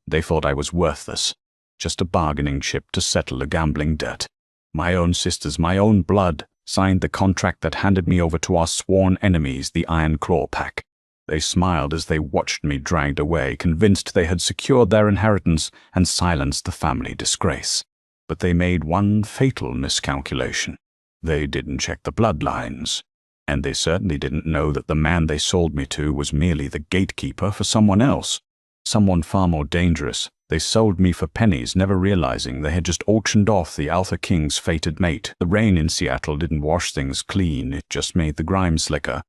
They thought I was worthless, just a bargaining chip to settle a gambling debt. My own sisters, my own blood, signed the contract that handed me over to our sworn enemies, the Iron Claw Pack. They smiled as they watched me dragged away, convinced they had secured their inheritance and silenced the family disgrace. But they made one fatal miscalculation. They didn't check the bloodlines, and they certainly didn't know that the man they sold me to was merely the gatekeeper for someone else. Someone far more dangerous. They sold me for pennies, never realizing they had just auctioned off the Alpha King's fated mate. The rain in Seattle didn't wash things clean, it just made the grime slicker.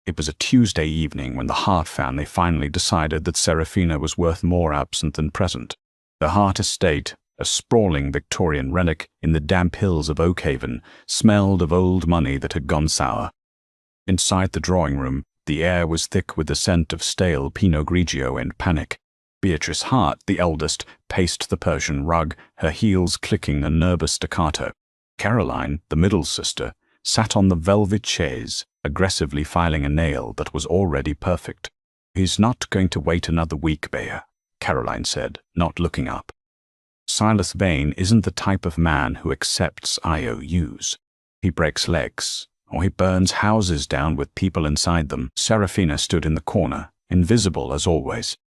It was a Tuesday evening when the Hart family finally decided that Serafina was worth more absent than present. The Hart estate, a sprawling Victorian relic in the damp hills of Oakhaven, smelled of old money that had gone sour. Inside the drawing room, the air was thick with the scent of stale Pinot Grigio and panic. Beatrice Hart, the eldest, paced the Persian rug, her heels clicking a nervous staccato. Caroline, the middle sister, sat on the velvet chaise, aggressively filing a nail that was already perfect. "He's not going to wait another week, Bea," Caroline said, not looking up. "Silas Vane isn't the type of man who accepts IOUs. He breaks legs, or he burns houses down with people inside them." Serafina stood in the corner, invisible as always.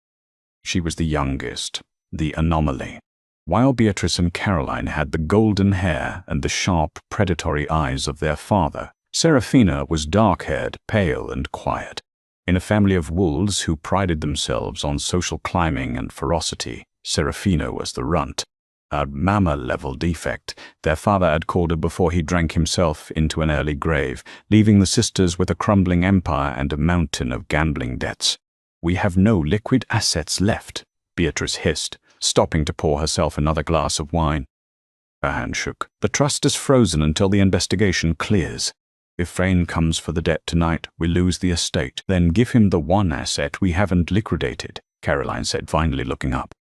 She was the youngest, the anomaly. While Beatrice and Caroline had the golden hair and the sharp, predatory eyes of their father, Serafina was dark-haired, pale, and quiet. In a family of wolves who prided themselves on social climbing and ferocity, Serafina was the runt. A mama-level defect. Their father had called her before he drank himself into an early grave, leaving the sisters with a crumbling empire and a mountain of gambling debts. "We have no liquid assets left," Beatrice hissed, stopping to pour herself another glass of wine. Her hand shook. "The trust is frozen until the investigation clears. If Vane comes for the debt tonight, we lose the estate. Then give him the one asset we haven't liquidated," Caroline said, finally looking up.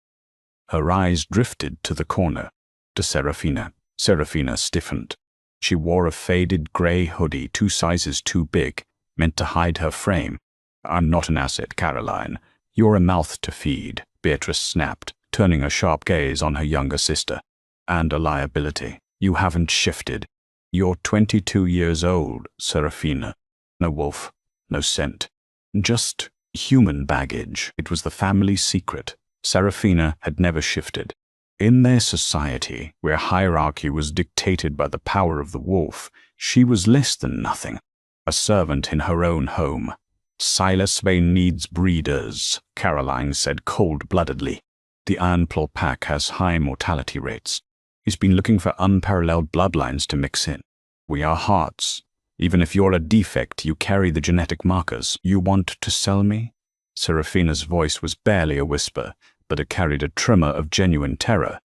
Her eyes drifted to the corner, to Serafina. Serafina stiffened. She wore a faded grey hoodie 2 sizes too big, meant to hide her frame. "I'm not an asset, Caroline. You're a mouth to feed," Beatrice snapped, turning a sharp gaze on her younger sister. "And a liability. You haven't shifted. You're 22 years old, Serafina. No wolf, no scent. Just human baggage." It was the family secret. Serafina had never shifted. In their society, where hierarchy was dictated by the power of the wolf, she was less than nothing. A servant in her own home. "Silas Vane needs breeders," Caroline said cold-bloodedly. "The Iron Claw Pack has high mortality rates. He's been looking for unparalleled bloodlines to mix in. We are Harts. Even if you're a defect, you carry the genetic markers. You want to sell me?" Serafina's voice was barely a whisper, but it carried a tremor of genuine terror.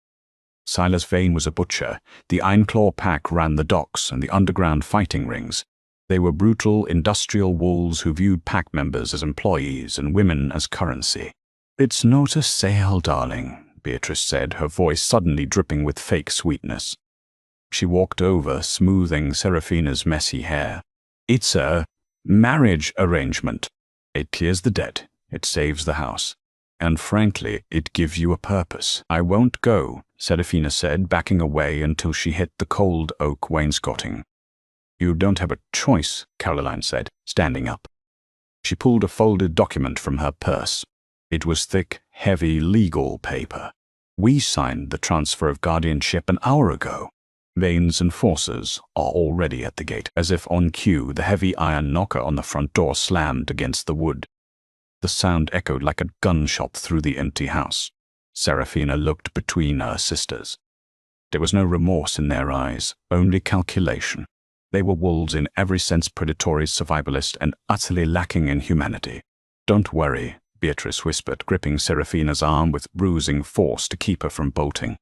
Silas Vane was a butcher. The Iron Claw Pack ran the docks and the underground fighting rings. They were brutal, industrial wolves who viewed pack members as employees and women as currency. "It's not a sale, darling," Beatrice said, her voice suddenly dripping with fake sweetness. She walked over, smoothing Serafina's messy hair. "It's a marriage arrangement. It clears the debt. It saves the house. And frankly, it gives you a purpose." "I won't go," Serafina said, backing away until she hit the cold oak wainscoting. "You don't have a choice," Caroline said, standing up. She pulled a folded document from her purse. It was thick, heavy legal paper. "We signed the transfer of guardianship an hour ago. Vane's enforcers are already at the gate." As if on cue, the heavy iron knocker on the front door slammed against the wood. The sound echoed like a gunshot through the empty house. Serafina looked between her sisters. There was no remorse in their eyes, only calculation. They were wolves in every sense, predatory, survivalist, and utterly lacking in humanity. "Don't worry," Beatrice whispered, gripping Serafina's arm with bruising force to keep her from bolting.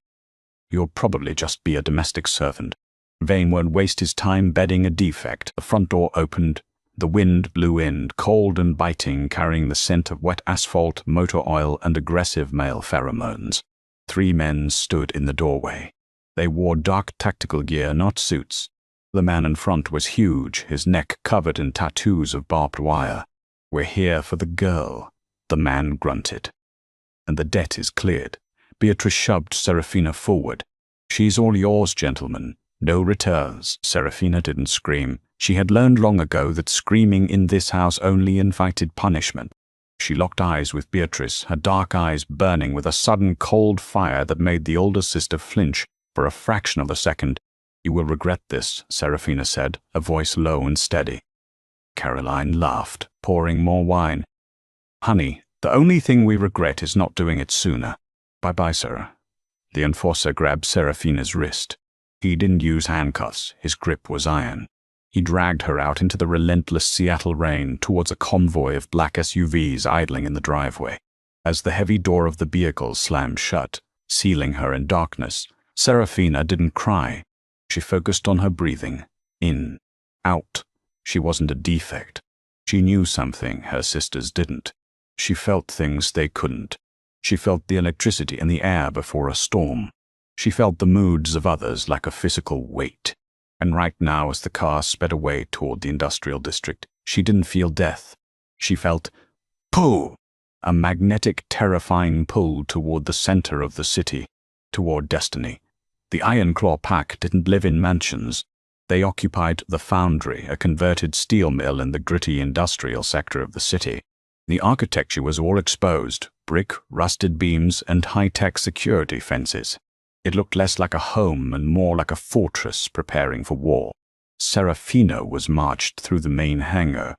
"You'll probably just be a domestic servant. Vane won't waste his time bedding a defect." The front door opened. The wind blew in, cold and biting, carrying the scent of wet asphalt, motor oil, and aggressive male pheromones. 3 men stood in the doorway. They wore dark tactical gear, not suits. The man in front was huge, his neck covered in tattoos of barbed wire. "We're here for the girl," the man grunted. and the debt is cleared. Beatrice shoved Serafina forward. She's all yours, gentlemen. No returns. Serafina didn't scream. She had learned long ago that screaming in this house only invited punishment. She locked eyes with Beatrice, her dark eyes burning with a sudden cold fire that made the older sister flinch for a fraction of a second. You will regret this, Serafina said, a voice low and steady. Caroline laughed, pouring more wine. Honey, the only thing we regret is not doing it sooner. Bye-bye, sir. The enforcer grabbed Serafina's wrist. He didn't use handcuffs. His grip was iron. He dragged her out into the relentless Seattle rain towards a convoy of black SUVs idling in the driveway. As the heavy door of the vehicle slammed shut, sealing her in darkness, Serafina didn't cry. She focused on her breathing. In, out. She wasn't a defect. She knew something her sisters didn't. She felt things they couldn't. She felt the electricity in the air before a storm. She felt the moods of others like a physical weight. And right now, as the car sped away toward the industrial district, she didn't feel death. She felt pull, a magnetic, terrifying pull toward the center of the city, toward destiny. The Iron Claw pack didn't live in mansions. They occupied the foundry, a converted steel mill in the gritty industrial sector of the city. The architecture was all exposed, brick, rusted beams, and high-tech security fences. It looked less like a home and more like a fortress preparing for war. Serafina was marched through the main hangar.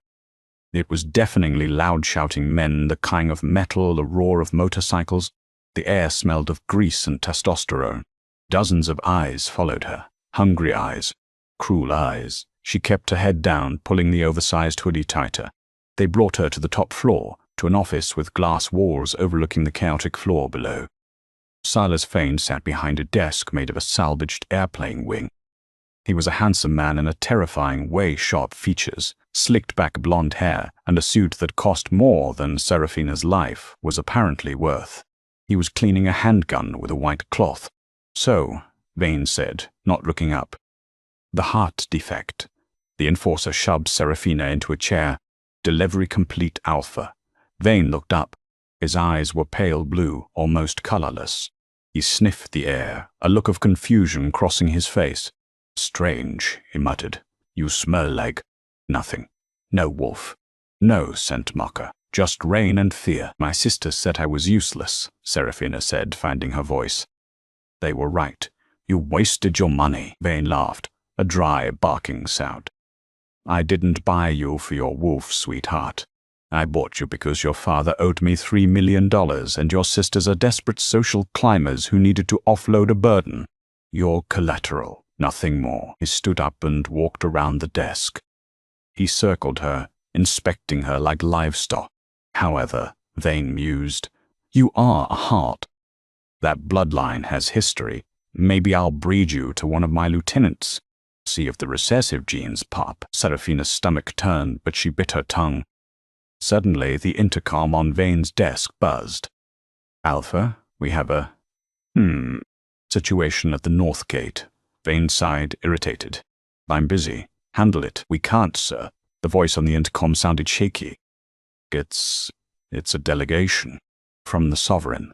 It was deafeningly loud shouting men, the clang of metal, the roar of motorcycles. The air smelled of grease and testosterone. Dozens of eyes followed her, hungry eyes, cruel eyes. She kept her head down, pulling the oversized hoodie tighter. They brought her to the top floor, to an office with glass walls overlooking the chaotic floor below. Silas Fane sat behind a desk made of a salvaged airplane wing. He was a handsome man in a terrifying way, sharp features, slicked back blonde hair, and a suit that cost more than Serafina's life was apparently worth. He was cleaning a handgun with a white cloth. So, Vane said, not looking up. The heart defect. The enforcer shoved Serafina into a chair. Delivery complete, Alpha. Vane looked up. His eyes were pale blue, almost colorless. He sniffed the air, a look of confusion crossing his face. Strange, he muttered. You smell like nothing. No wolf. No scent mocker. Just rain and fear. My sister said I was useless, Serafina said, finding her voice. They were right. You wasted your money, Vane laughed, a dry, barking sound. I didn't buy you for your wolf, sweetheart. I bought you because your father owed me $3 million and your sisters are desperate social climbers who needed to offload a burden. Your collateral, nothing more. He stood up and walked around the desk. He circled her, inspecting her like livestock. However, Vane mused, you are a heart. That bloodline has history. Maybe I'll breed you to one of my lieutenants. See if the recessive genes pop. Serafina's stomach turned, but she bit her tongue. Suddenly, the intercom on Vane's desk buzzed. Alpha, we have a situation at the North Gate. Vane sighed, irritated. I'm busy. Handle it. We can't, sir. The voice on the intercom sounded shaky. It's a delegation. From the Sovereign.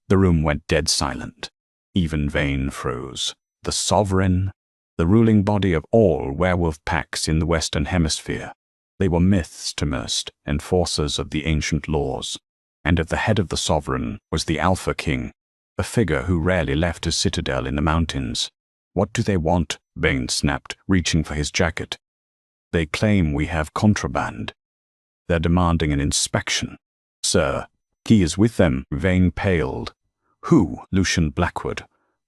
The room went dead silent. Even Vane froze. The Sovereign? The ruling body of all werewolf packs in the Western Hemisphere. They were myths to most, enforcers of the ancient laws. And at the head of the Sovereign was the Alpha King, a figure who rarely left his citadel in the mountains. What do they want? Vane snapped, reaching for his jacket. They claim we have contraband. They're demanding an inspection. Sir, he is with them. Vane paled. Who? Lucian Blackwood.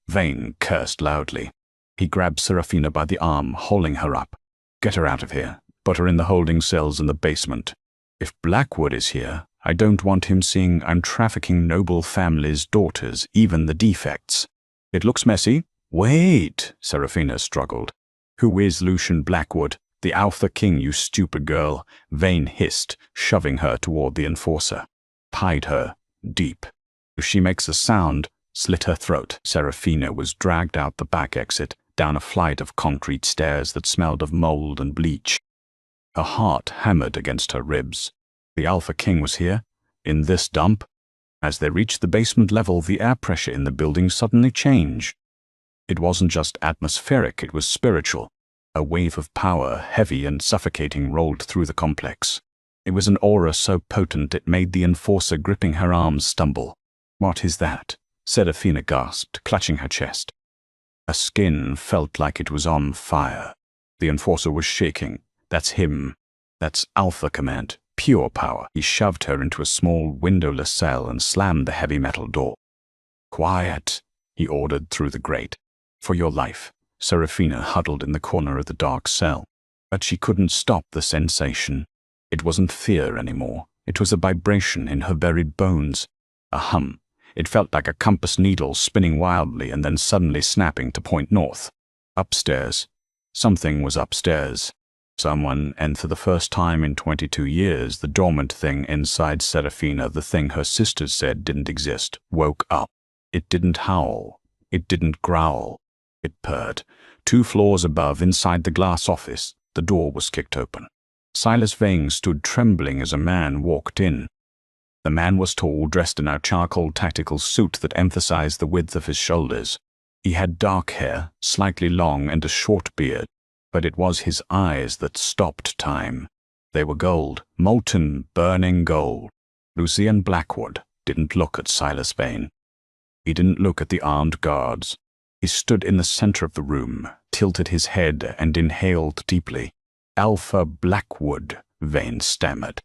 Vane cursed loudly. He grabbed Serafina by the arm, holding her up. Get her out of here. Put her in the holding cells in the basement. If Blackwood is here, I don't want him seeing I'm trafficking noble families' daughters, even the defects. It looks messy. Wait, Serafina struggled. Who is Lucian Blackwood? The Alpha King, you stupid girl, Vane hissed, shoving her toward the enforcer. Hide her, deep. If she makes a sound, slit her throat. Serafina was dragged out the back exit, down a flight of concrete stairs that smelled of mold and bleach. Her heart hammered against her ribs. The Alpha King was here? In this dump? As they reached the basement level, the air pressure in the building suddenly changed. It wasn't just atmospheric, it was spiritual. A wave of power, heavy and suffocating, rolled through the complex. It was an aura so potent it made the enforcer gripping her arms stumble. "What is that?" Serafina gasped, clutching her chest. Her skin felt like it was on fire. The enforcer was shaking. "That's him. That's Alpha Command. Pure power." He shoved her into a small, windowless cell and slammed the heavy metal door. "Quiet," he ordered through the grate. "For your life." Serafina huddled in the corner of the dark cell. But she couldn't stop the sensation. It wasn't fear anymore. It was a vibration in her buried bones. A hum. It felt like a compass needle spinning wildly and then suddenly snapping to point north. Upstairs. Something was upstairs. Someone, and for the first time in 22 years, the dormant thing inside Serafina, the thing her sisters said didn't exist, woke up. It didn't howl. It didn't growl. It purred. 2 floors above, inside the glass office, the door was kicked open. Silas Vane stood trembling as a man walked in. The man was tall, dressed in a charcoal tactical suit that emphasized the width of his shoulders. He had dark hair, slightly long, and a short beard, but it was his eyes that stopped time. They were gold, molten, burning gold. Lucian Blackwood didn't look at Silas Vane. He didn't look at the armed guards. He stood in the center of the room, tilted his head, and inhaled deeply. "Alpha Blackwood," Vane stammered.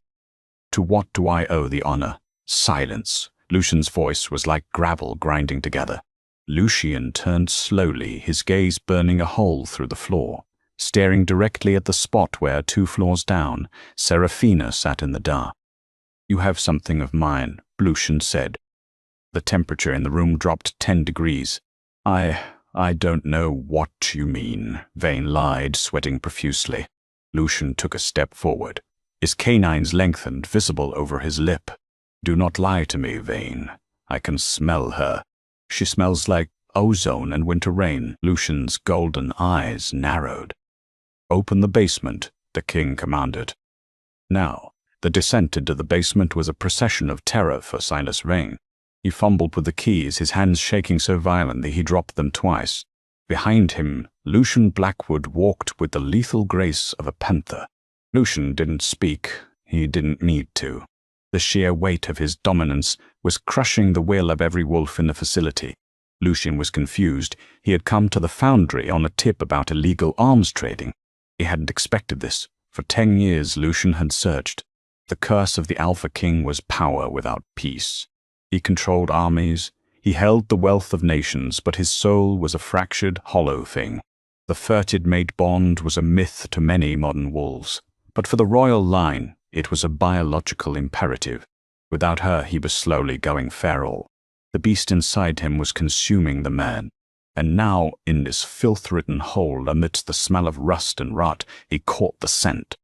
"To what do I owe the honor?" Silence. Lucian's voice was like gravel grinding together. Lucian turned slowly, his gaze burning a hole through the floor. Staring directly at the spot where, 2 floors down, Serafina sat in the dark. "You have something of mine," Lucian said. The temperature in the room dropped 10 degrees. I don't know what you mean," Vane lied, sweating profusely. Lucian took a step forward. His canines lengthened, visible over his lip. "Do not lie to me, Vane. I can smell her. She smells like ozone and winter rain." Lucian's golden eyes narrowed. "Open the basement," the king commanded. Now, the descent into the basement was a procession of terror for Silas Vane. He fumbled with the keys, his hands shaking so violently he dropped them twice. Behind him, Lucian Blackwood walked with the lethal grace of a panther. Lucian didn't speak. He didn't need to. The sheer weight of his dominance was crushing the will of every wolf in the facility. Lucian was confused. He had come to the foundry on a tip about illegal arms trading. He hadn't expected this. For 10 years, Lucian had searched. The curse of the Alpha King was power without peace. He controlled armies. He held the wealth of nations, but his soul was a fractured, hollow thing. The fertid mate bond was a myth to many modern wolves. But for the royal line, it was a biological imperative. Without her, he was slowly going feral. The beast inside him was consuming the man. And now, in this filth-ridden hole, amidst the smell of rust and rot, he caught the scent.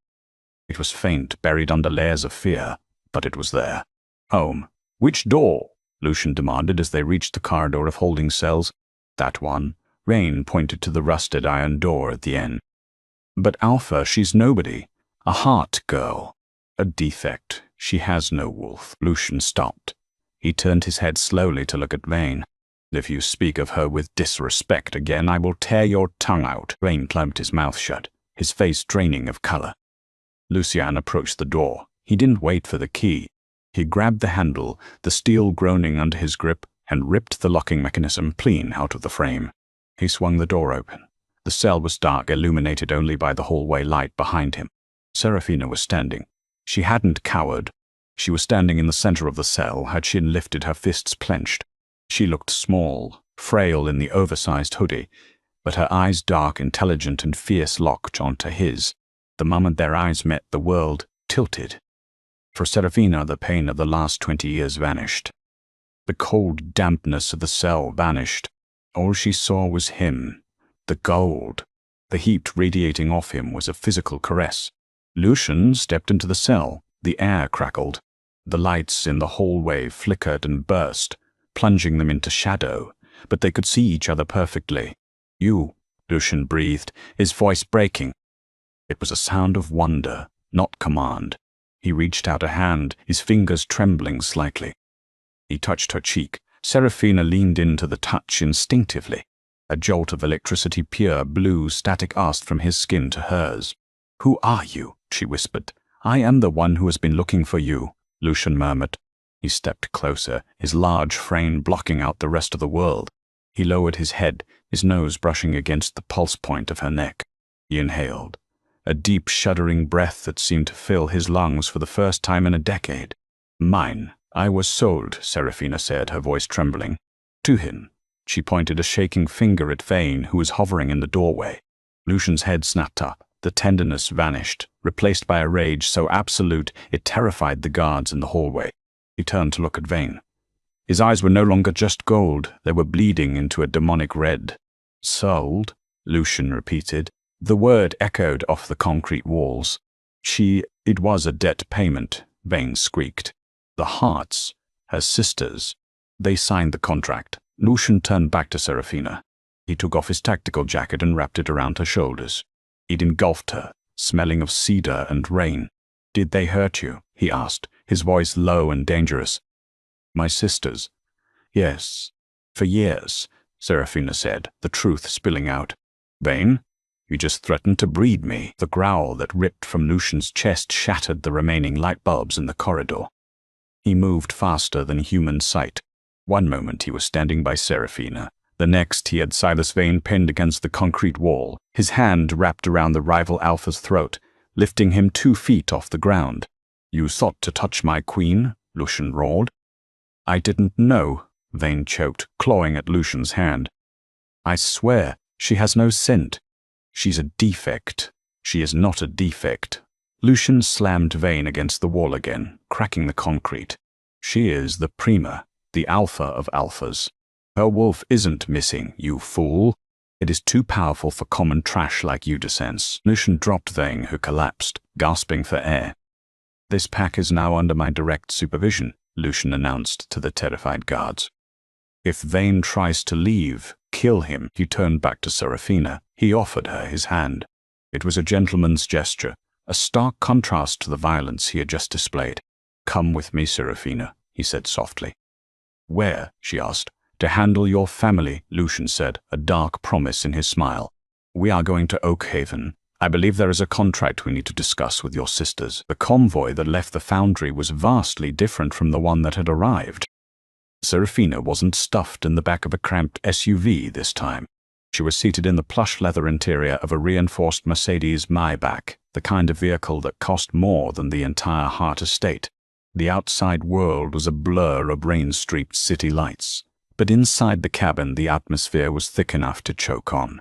It was faint, buried under layers of fear, but it was there. "Home." "Which door?" Lucian demanded as they reached the corridor of holding cells. "That one." Rain pointed to the rusted iron door at the end. "But Alpha, she's nobody. A heart girl. A defect. She has no wolf." Lucian stopped. He turned his head slowly to look at Vane. "If you speak of her with disrespect again, I will tear your tongue out." Vane clamped his mouth shut, his face draining of color. Lucian approached the door. He didn't wait for the key. He grabbed the handle, the steel groaning under his grip, and ripped the locking mechanism clean out of the frame. He swung the door open. The cell was dark, illuminated only by the hallway light behind him. Serafina was standing. She hadn't cowered. She was standing in the center of the cell, her chin lifted, her fists clenched. She looked small, frail in the oversized hoodie, but her eyes, dark, intelligent, and fierce, locked onto his. The moment their eyes met, the world tilted. For Serafina, the pain of the last 20 years vanished. The cold dampness of the cell vanished. All she saw was him, the gold. The heat radiating off him was a physical caress. Lucian stepped into the cell. The air crackled. The lights in the hallway flickered and burst, plunging them into shadow, but they could see each other perfectly. "You," Lucian breathed, his voice breaking. It was a sound of wonder, not command. He reached out a hand, his fingers trembling slightly. He touched her cheek. Serafina leaned into the touch instinctively. A jolt of electricity, pure blue static, asked from his skin to hers. "Who are you?" she whispered. "I am the one who has been looking for you," Lucian murmured. He stepped closer, his large frame blocking out the rest of the world. He lowered his head, his nose brushing against the pulse point of her neck. He inhaled, a deep, shuddering breath that seemed to fill his lungs for the first time in a decade. "Mine. I was sold," Serafina said, her voice trembling. "To him." She pointed a shaking finger at Vane, who was hovering in the doorway. Lucian's head snapped up. The tenderness vanished, replaced by a rage so absolute it terrified the guards in the hallway. He turned to look at Vane. His eyes were no longer just gold, they were bleeding into a demonic red. "Sold?" Lucian repeated. The word echoed off the concrete walls. It was a debt payment," Vane squeaked. "The Hearts, her sisters, they signed the contract." Lucian turned back to Serafina. He took off his tactical jacket and wrapped it around her shoulders. He'd engulfed her, smelling of cedar and rain. "Did they hurt you?" he asked, his voice low and dangerous. "My sisters?" "Yes. For years," Serafina said, the truth spilling out. "Vane, you just threatened to breed me." The growl that ripped from Lucian's chest shattered the remaining light bulbs in the corridor. He moved faster than human sight. One moment he was standing by Serafina. The next he had Silas Vane pinned against the concrete wall, his hand wrapped around the rival Alpha's throat, lifting him 2 feet off the ground. "You sought to touch my queen?" Lucian roared. "I didn't know," Vane choked, clawing at Lucian's hand. "I swear, she has no scent. She's a defect." "She is not a defect." Lucian slammed Vane against the wall again, cracking the concrete. "She is the Prima, the Alpha of Alphas. Her wolf isn't missing, you fool. It is too powerful for common trash like you to sense." Lucian dropped Vane, who collapsed, gasping for air. "This pack is now under my direct supervision," Lucian announced to the terrified guards. "If Vane tries to leave, kill him." He turned back to Serafina. He offered her his hand. It was a gentleman's gesture, a stark contrast to the violence he had just displayed. "Come with me, Serafina," he said softly. "Where?" she asked. "To handle your family," Lucian said, a dark promise in his smile. "We are going to Oakhaven. I believe there is a contract we need to discuss with your sisters." The convoy that left the foundry was vastly different from the one that had arrived. Serafina wasn't stuffed in the back of a cramped SUV this time. She was seated in the plush leather interior of a reinforced Mercedes Maybach, the kind of vehicle that cost more than the entire Hart estate. The outside world was a blur of rain-streaked city lights, but inside the cabin the atmosphere was thick enough to choke on.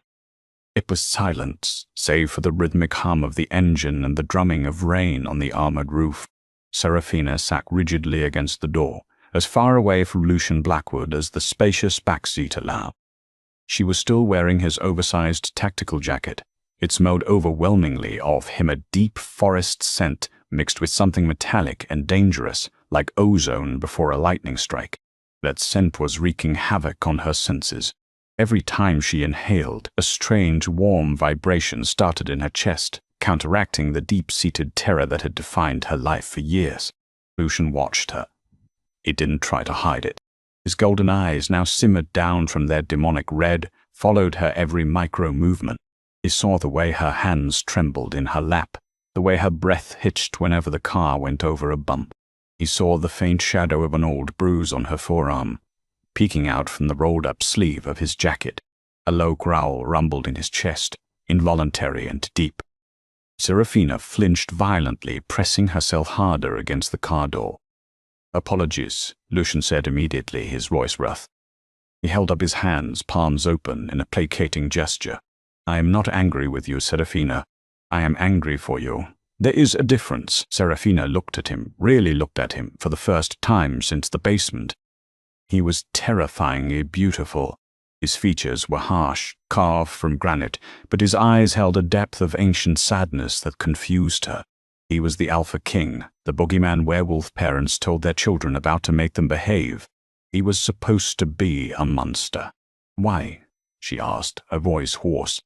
It was silence, save for the rhythmic hum of the engine and the drumming of rain on the armored roof. Serafina sat rigidly against the door, as far away from Lucian Blackwood as the spacious backseat allowed. She was still wearing his oversized tactical jacket. It smelled overwhelmingly of him, a deep forest scent mixed with something metallic and dangerous, like ozone before a lightning strike. That scent was wreaking havoc on her senses. Every time she inhaled, a strange, warm vibration started in her chest, counteracting the deep-seated terror that had defined her life for years. Lucian watched her. He didn't try to hide it. His golden eyes, now simmered down from their demonic red, followed her every micro-movement. He saw the way her hands trembled in her lap, the way her breath hitched whenever the car went over a bump. He saw the faint shadow of an old bruise on her forearm, peeking out from the rolled-up sleeve of his jacket. A low growl rumbled in his chest, involuntary and deep. Serafina flinched violently, pressing herself harder against the car door. "Apologies," Lucian said immediately, his voice rough. He held up his hands, palms open, in a placating gesture. "I am not angry with you, Serafina. I am angry for you. There is a difference." Serafina looked at him, really looked at him, for the first time since the basement. He was terrifyingly beautiful. His features were harsh, carved from granite, but his eyes held a depth of ancient sadness that confused her. He was the Alpha King, the boogeyman werewolf parents told their children about to make them behave. He was supposed to be a monster. "Why?" she asked, her voice hoarse.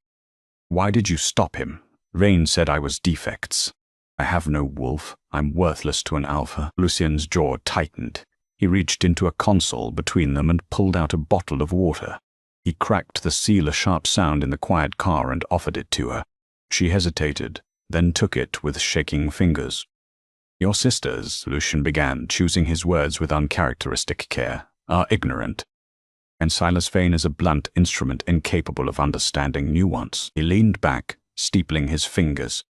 "Why did you stop him? Vane said I was defects." "I have no wolf. I'm worthless to an Alpha." Lucian's jaw tightened. He reached into a console between them and pulled out a bottle of water. He cracked the seal a sharp sound in the quiet car and offered it to her. She hesitated, then took it with shaking fingers. "Your sisters," Lucian began, choosing his words with uncharacteristic care, "are ignorant. And Silas Vane is a blunt instrument incapable of understanding nuance." He leaned back, steepling his fingers.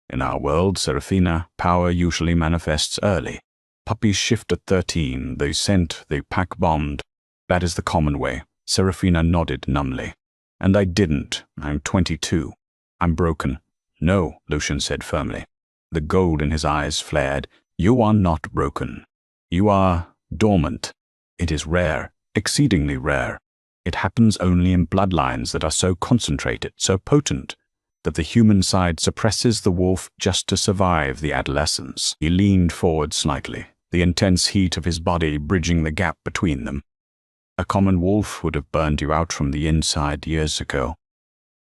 "In our world, Seraphina, power usually manifests early. Puppies shift at 13, they scent, they pack-bombed. That is the common way." Seraphina nodded numbly. "And I didn't. I'm 22. I'm broken." "No," Lucian said firmly. The gold in his eyes flared. "You are not broken. You are dormant. It is rare, exceedingly rare. It happens only in bloodlines that are so concentrated, so potent, that the human side suppresses the wolf just to survive the adolescence." He leaned forward slightly, the intense heat of his body bridging the gap between them. "A common wolf would have burned you out from the inside years ago.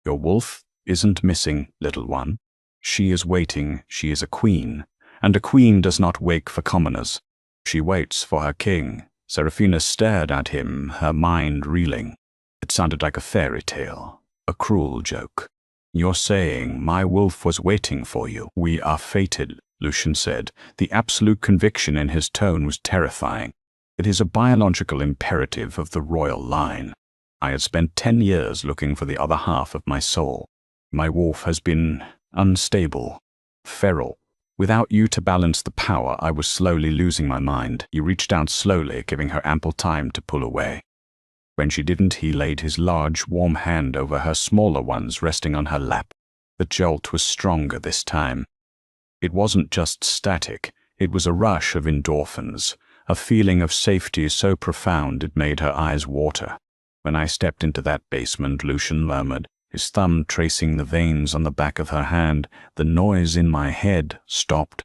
Your wolf isn't missing, little one. She is waiting. She is a queen, and a queen does not wake for commoners. She waits for her king." Seraphina stared at him, her mind reeling. It sounded like a fairy tale, a cruel joke. "You're saying my wolf was waiting for you?" "We are fated," Lucian said. The absolute conviction in his tone was terrifying. "It is a biological imperative of the royal line. I have spent 10 years looking for the other half of my soul. My wolf has been unstable, feral. Without you to balance the power, I was slowly losing my mind." He reached out slowly, giving her ample time to pull away. When she didn't, he laid his large, warm hand over her smaller ones resting on her lap. The jolt was stronger this time. It wasn't just static, it was a rush of endorphins, a feeling of safety so profound it made her eyes water. "When I stepped into that basement," Lucian murmured, his thumb tracing the veins on the back of her hand, "the noise in my head stopped.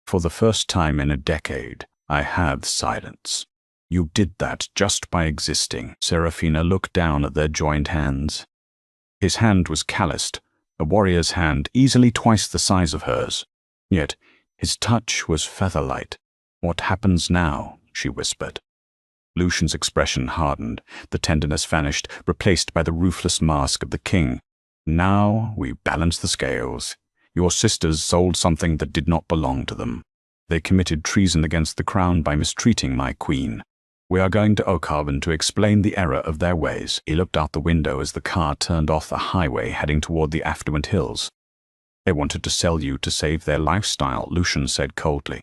For the first time in a decade, I have silence." "You did that just by existing." Seraphina looked down at their joined hands. His hand was calloused, a warrior's hand easily twice the size of hers. Yet his touch was feather-light. "What happens now?" she whispered. Lucian's expression hardened. The tenderness vanished, replaced by the ruthless mask of the king. "Now we balance the scales. Your sisters sold something that did not belong to them. They committed treason against the crown by mistreating my queen. We are going to Oakhaven to explain the error of their ways." He looked out the window as the car turned off the highway heading toward the affluent hills. "They wanted to sell you to save their lifestyle," Lucian said coldly.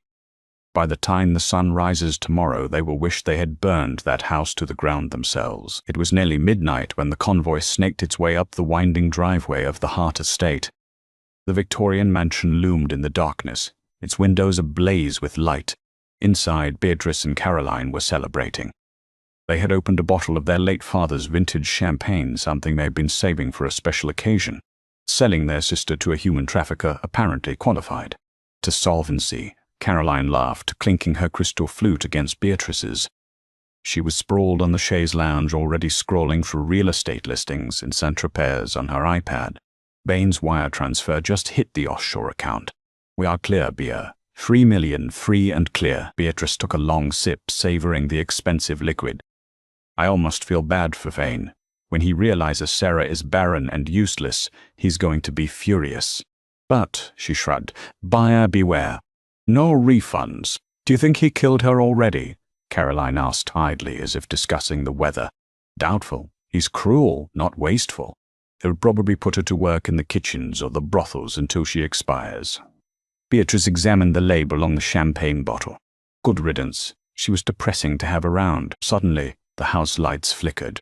"By the time the sun rises tomorrow, they will wish they had burned that house to the ground themselves." It was nearly midnight when the convoy snaked its way up the winding driveway of the Hart estate. The Victorian mansion loomed in the darkness, its windows ablaze with light. Inside, Beatrice and Caroline were celebrating. They had opened a bottle of their late father's vintage champagne, something they had been saving for a special occasion. Selling their sister to a human trafficker apparently qualified. To solvency, Caroline laughed, clinking her crystal flute against Beatrice's. She was sprawled on the chaise lounge, already scrolling through real estate listings in Saint-Tropez on her iPad. Bain's wire transfer just hit the offshore account. "We are clear, Bea. 3 million, free and clear." Beatrice took a long sip, savoring the expensive liquid. "I almost feel bad for Vane. When he realizes Sarah is barren and useless, he's going to be furious." "But," she shrugged, "buyer beware. No refunds." "Do you think he killed her already?" Caroline asked idly, as if discussing the weather. "Doubtful. He's cruel, not wasteful. He'll probably put her to work in the kitchens or the brothels until she expires." Beatrice examined the label on the champagne bottle. Good riddance. She was depressing to have around. Suddenly, the house lights flickered.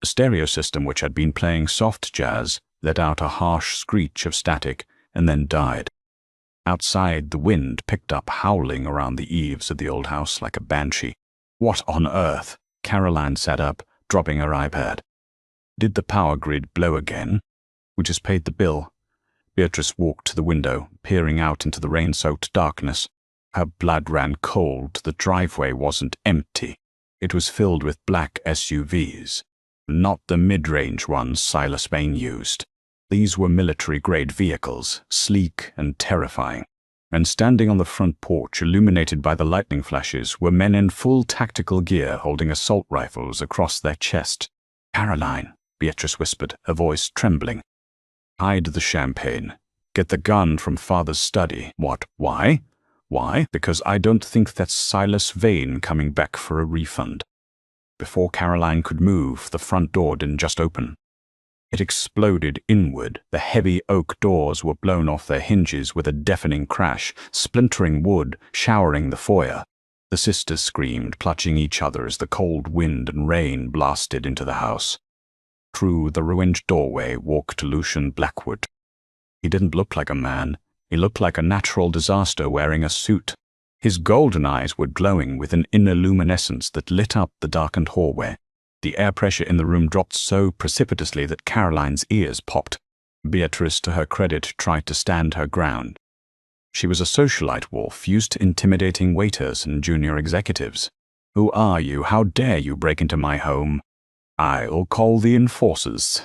The stereo system, which had been playing soft jazz, let out a harsh screech of static and then died. Outside, the wind picked up, howling around the eaves of the old house like a banshee. "What on earth?" Caroline sat up, dropping her iPad. "Did the power grid blow again?" "We just paid the bill." Beatrice walked to the window, peering out into the rain-soaked darkness. Her blood ran cold. The driveway wasn't empty. It was filled with black SUVs. Not the mid-range ones Silas Vane used. These were military-grade vehicles, sleek and terrifying. and standing on the front porch illuminated by the lightning flashes were men in full tactical gear holding assault rifles across their chest. "Caroline," Beatrice whispered, her voice trembling. "Hide the champagne. Get the gun from Father's study." "What? Why?" "Why? Because I don't think that's Silas Vane coming back for a refund." Before Caroline could move, the front door didn't just open. It exploded inward. The heavy oak doors were blown off their hinges with a deafening crash, splintering wood, showering the foyer. The sisters screamed, clutching each other as the cold wind and rain blasted into the house. Through the ruined doorway walked Lucian Blackwood. He didn't look like a man. He looked like a natural disaster wearing a suit. His golden eyes were glowing with an inner luminescence that lit up the darkened hallway. The air pressure in the room dropped so precipitously that Caroline's ears popped. Beatrice, to her credit, tried to stand her ground. She was a socialite wolf, used to intimidating waiters and junior executives. "Who are you? How dare you break into my home?" "I'll call the enforcers."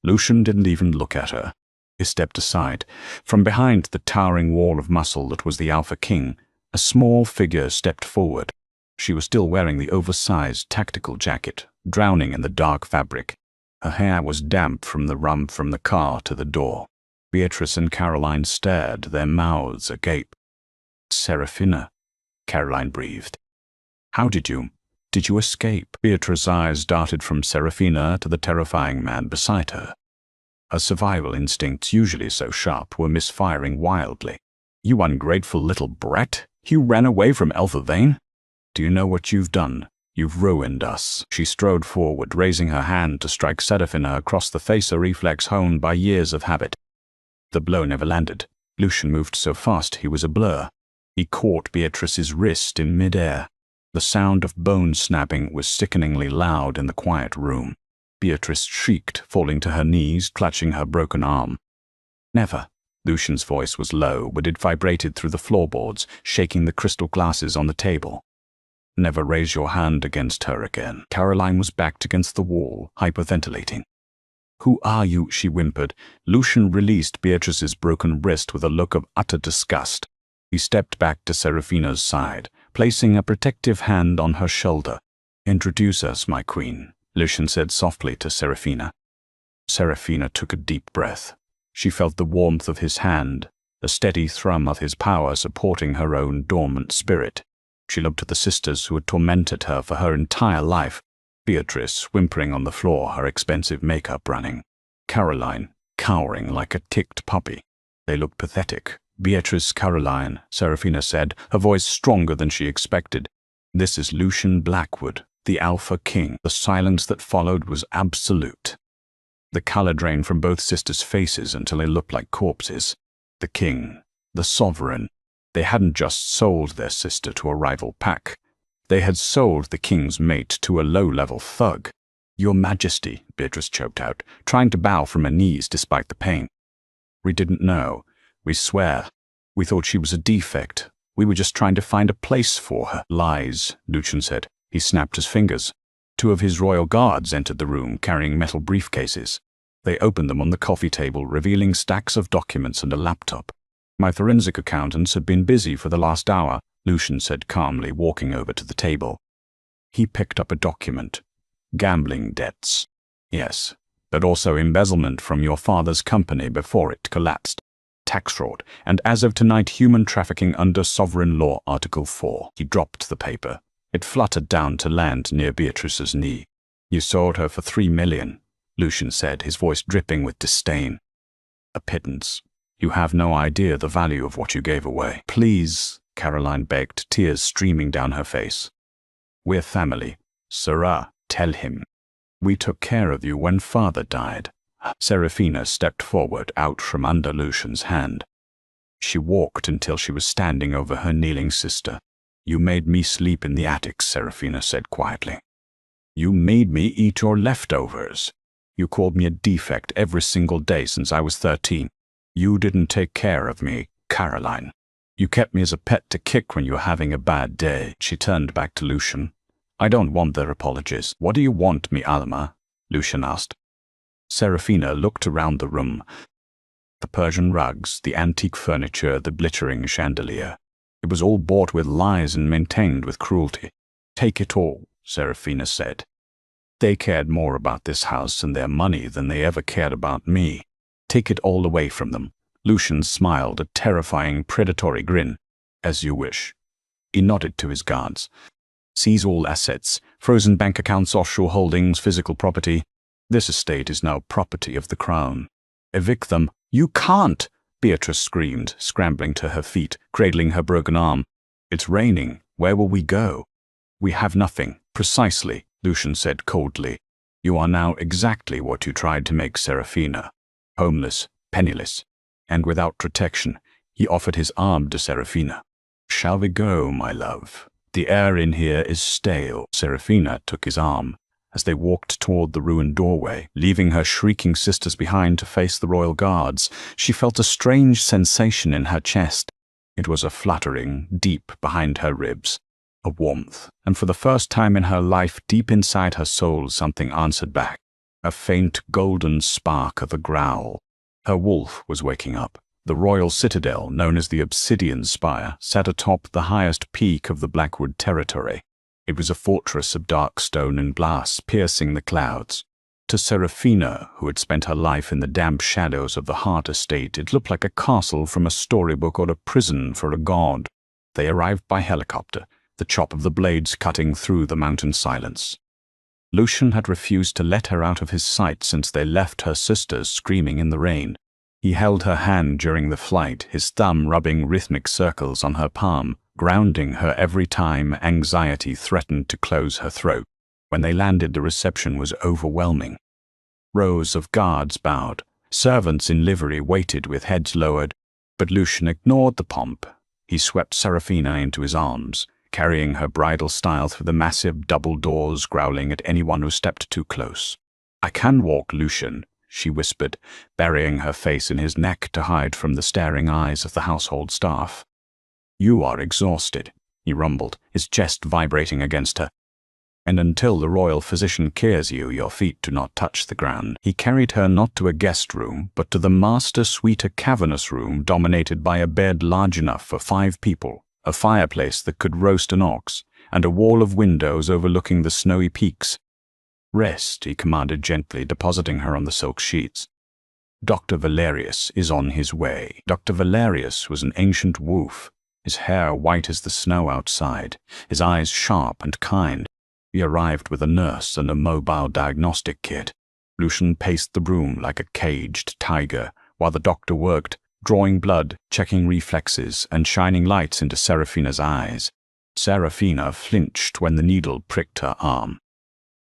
Lucian didn't even look at her. He stepped aside. From behind the towering wall of muscle that was the Alpha King, a small figure stepped forward. She was still wearing the oversized tactical jacket, drowning in the dark fabric. Her hair was damp from the rum from the car to the door. Beatrice and Caroline stared, their mouths agape. "Serafina," Caroline breathed. "How did you escape?" Beatrice's eyes darted from Serafina to the terrifying man beside her. Her survival instincts, usually so sharp, were misfiring wildly. "You ungrateful little brat! You ran away from Alpha Vane? Do you know what you've done? You've ruined us." She strode forward, raising her hand to strike Serafina across the face, a reflex honed by years of habit. The blow never landed. Lucian moved so fast he was a blur. He caught Beatrice's wrist in midair. The sound of bone snapping was sickeningly loud in the quiet room. Beatrice shrieked, falling to her knees, clutching her broken arm. "Never." Lucian's voice was low, but it vibrated through the floorboards, shaking the crystal glasses on the table. "Never raise your hand against her again." Caroline was backed against the wall, hyperventilating. "Who are you?" she whimpered. Lucian released Beatrice's broken wrist with a look of utter disgust. He stepped back to Serafina's side, placing a protective hand on her shoulder. "Introduce us, my queen," Lucian said softly to Serafina. Serafina took a deep breath. She felt the warmth of his hand, the steady thrum of his power supporting her own dormant spirit. She looked at the sisters who had tormented her for her entire life. Beatrice, whimpering on the floor, her expensive makeup running. Caroline, cowering like a ticked puppy. They looked pathetic. "Beatrice, Caroline," Serafina said, her voice stronger than she expected. "This is Lucian Blackwood, the Alpha King." The silence that followed was absolute. The color drained from both sisters' faces until they looked like corpses. The king, the sovereign. They hadn't just sold their sister to a rival pack. They had sold the king's mate to a low-level thug. "Your Majesty," Beatrice choked out, trying to bow from her knees despite the pain. "We didn't know. We swear. We thought she was a defect. We were just trying to find a place for her." "Lies," Lucian said. He snapped his fingers. Two of his royal guards entered the room carrying metal briefcases. They opened them on the coffee table, revealing stacks of documents and a laptop. "My forensic accountants have been busy for the last hour," Lucian said calmly, walking over to the table. He picked up a document. "Gambling debts. Yes, but also embezzlement from your father's company before it collapsed. Tax fraud, and as of tonight, human trafficking under Sovereign Law Article 4. He dropped the paper. It fluttered down to land near Beatrice's knee. "You sold her for $3 million, Lucian said, his voice dripping with disdain. "A pittance. You have no idea the value of what you gave away." "Please," Caroline begged, tears streaming down her face. "We're family. Sirrah, tell him. We took care of you when father died." Serafina stepped forward, out from under Lucian's hand. She walked until she was standing over her kneeling sister. "You made me sleep in the attic," Serafina said quietly. "You made me eat your leftovers. You called me a defect every single day since I was 13. You didn't take care of me, Caroline. You kept me as a pet to kick when you were having a bad day." She turned back to Lucian. "I don't want their apologies." "What do you want, mi alma?" Lucian asked. Serafina looked around the room. The Persian rugs, the antique furniture, the glittering chandelier. It was all bought with lies and maintained with cruelty. "Take it all," Serafina said. "They cared more about this house and their money than they ever cared about me. Take it all away from them." Lucian smiled, a terrifying, predatory grin. "As you wish." He nodded to his guards. "Seize all assets, frozen bank accounts, offshore holdings, physical property. This estate is now property of the crown. Evict them." "You can't!" Beatrice screamed, scrambling to her feet, cradling her broken arm. "It's raining. Where will we go?" "We have nothing." "Precisely," Lucian said coldly. "You are now exactly what you tried to make Serafina. Homeless, penniless, and without protection." He offered his arm to Serafina. "Shall we go, my love? The air in here is stale." Serafina took his arm as they walked toward the ruined doorway, leaving her shrieking sisters behind to face the royal guards. She felt a strange sensation in her chest. It was a fluttering deep behind her ribs, a warmth, and for the first time in her life, deep inside her soul, something answered back, a faint golden spark of a growl. Her wolf was waking up. The royal citadel, known as the Obsidian Spire, sat atop the highest peak of the Blackwood territory. It was a fortress of dark stone and glass, piercing the clouds. To Serafina, who had spent her life in the damp shadows of the Hart estate, it looked like a castle from a storybook or a prison for a god. They arrived by helicopter, the chop of the blades cutting through the mountain silence. Lucian had refused to let her out of his sight since they left her sisters screaming in the rain. He held her hand during the flight, his thumb rubbing rhythmic circles on her palm, grounding her every time anxiety threatened to close her throat. When they landed, the reception was overwhelming. Rows of guards bowed. Servants in livery waited with heads lowered. But Lucian ignored the pomp. He swept Serafina into his arms, carrying her bridal style through the massive double doors, growling at anyone who stepped too close. "I can walk, Lucian," she whispered, burying her face in his neck to hide from the staring eyes of the household staff. "You are exhausted," he rumbled, his chest vibrating against her. "And until the royal physician cures you, your feet do not touch the ground." He carried her not to a guest room, but to the master suite, a cavernous room dominated by a bed large enough for 5 people, a fireplace that could roast an ox, and a wall of windows overlooking the snowy peaks. "Rest," he commanded gently, depositing her on the silk sheets. "Dr. Valerius is on his way." Dr. Valerius was an ancient wolf, his hair white as the snow outside, his eyes sharp and kind. He arrived with a nurse and a mobile diagnostic kit. Lucian paced the room like a caged tiger, while the doctor worked, drawing blood, checking reflexes, and shining lights into Serafina's eyes. Serafina flinched when the needle pricked her arm.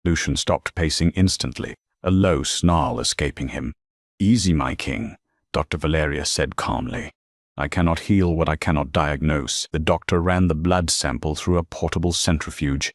Lucian stopped pacing instantly, a low snarl escaping him. "Easy, my king," Dr. Valerius said calmly. "I cannot heal what I cannot diagnose." The doctor ran the blood sample through a portable centrifuge.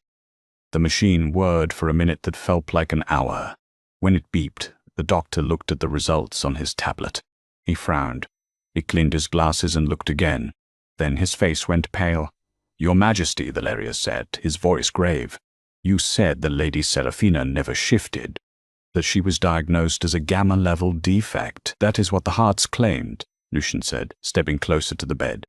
The machine whirred for a minute that felt like an hour. When it beeped, the doctor looked at the results on his tablet. He frowned. He cleaned his glasses and looked again. Then his face went pale. "Your Majesty," Valerius said, his voice grave, "you said the Lady Serafina never shifted, that she was diagnosed as a gamma-level defect." "That is what the Hearts claimed," Lucian said, stepping closer to the bed.